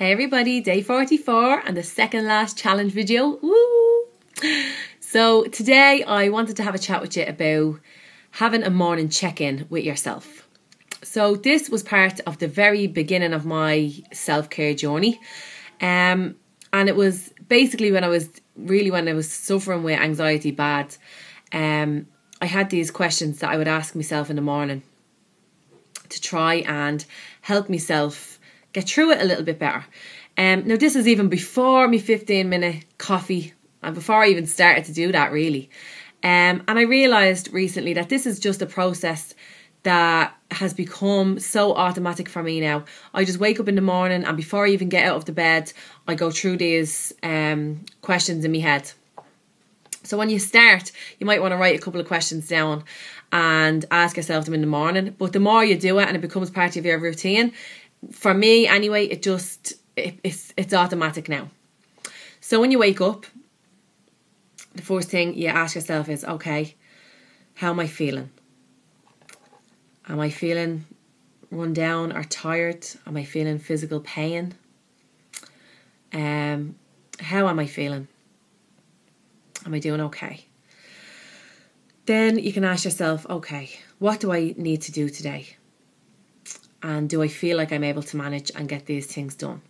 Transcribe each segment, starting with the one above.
Hey everybody, day 44 and the second last challenge video. Woo! So today I wanted to have a chat with you about having a morning check-in with yourself. So this was part of the very beginning of my self-care journey. And it was basically when I was suffering with anxiety bad. I had these questions that I would ask myself in the morning to try and help myself get through it a little bit better. Now this is even before my 15-minute coffee and before I even started to do that really. And I realised recently that this is just a process that has become so automatic for me now. I just wake up in the morning and before I even get out of the bed, I go through these questions in my head. So when you start, you might want to write a couple of questions down and ask yourself them in the morning. But the more you do it and it becomes part of your routine, for me anyway, it's automatic now. So when you wake up, the first thing you ask yourself is, okay, how am I feeling? Am I feeling run down or tired? Am I feeling physical pain? How am I feeling? Am I doing okay? Then you can ask yourself, okay, what do I need to do today? And do I feel like I'm able to manage and get these things done?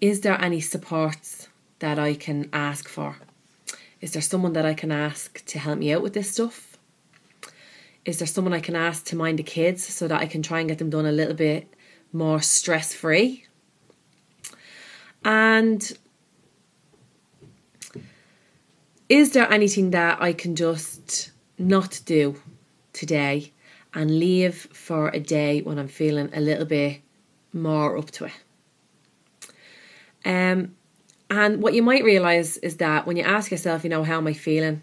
Is there any supports that I can ask for? Is there someone that I can ask to help me out with this stuff? Is there someone I can ask to mind the kids so that I can try and get them done a little bit more stress-free? And is there anything that I can just not do today and leave for a day when I'm feeling a little bit more up to it? And what you might realise is that when you ask yourself, how am I feeling?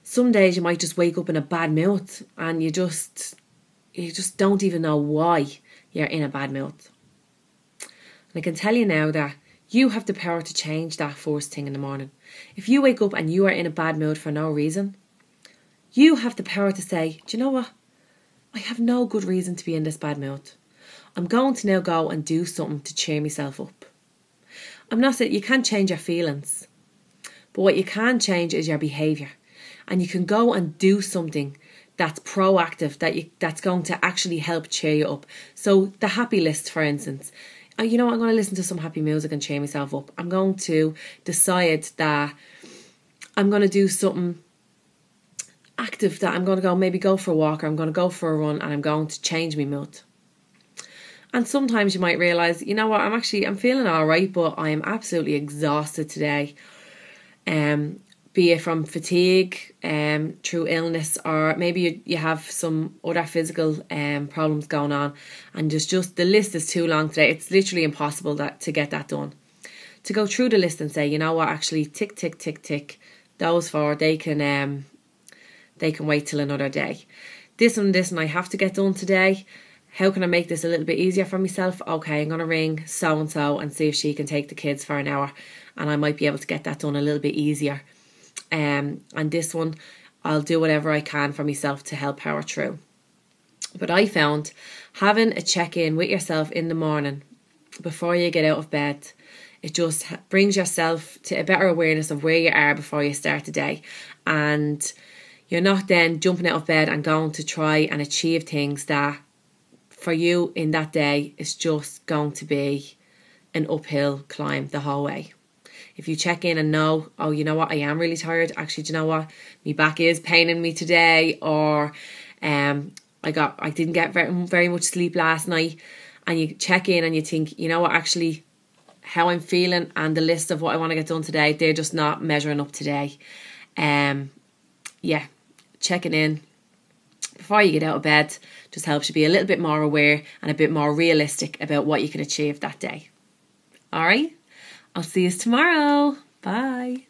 Some days you might just wake up in a bad mood and you just don't even know why you're in a bad mood. And I can tell you now that you have the power to change that first thing in the morning. If you wake up and you are in a bad mood for no reason, you have the power to say, do you know what? I have no good reason to be in this bad mood. I'm going to now go and do something to cheer myself up. I'm not saying you can't change your feelings, but what you can change is your behaviour. And you can go and do something that's proactive, that's going to actually help cheer you up. So the happy list, for instance. I'm going to listen to some happy music and cheer myself up. I'm going to decide that I'm going to do something active, that I'm going to maybe go for a walk, or I'm going to go for a run, and I'm going to change my mood. And sometimes you might realise, I'm feeling all right, but I am absolutely exhausted today. Be it from fatigue, through illness, or maybe you have some other physical problems going on, and just the list is too long today. It's literally impossible to get that done. To go through the list and say, actually, tick, tick, tick, tick, those four, they can wait till another day. This and I have to get done today. How can I make this a little bit easier for myself? Okay, I'm going to ring so-and-so and see if she can take the kids for an hour, and I might be able to get that done a little bit easier. And this one, I'll do whatever I can for myself to help power through. But I found having a check-in with yourself in the morning before you get out of bed, it just brings yourself to a better awareness of where you are before you start the day. And you're not then jumping out of bed and going to try and achieve things that for you in that day is just going to be an uphill climb the whole way. If you check in and know, oh, you know what, I am really tired. Actually, do you know what, my back is paining me today, or I didn't get very much sleep last night, and you check in and you think, you know what, actually, how I'm feeling and the list of what I want to get done today, they're just not measuring up today. Checking in before you get out of bed just helps you be a little bit more aware and a bit more realistic about what you can achieve that day. All right, I'll see you tomorrow. Bye.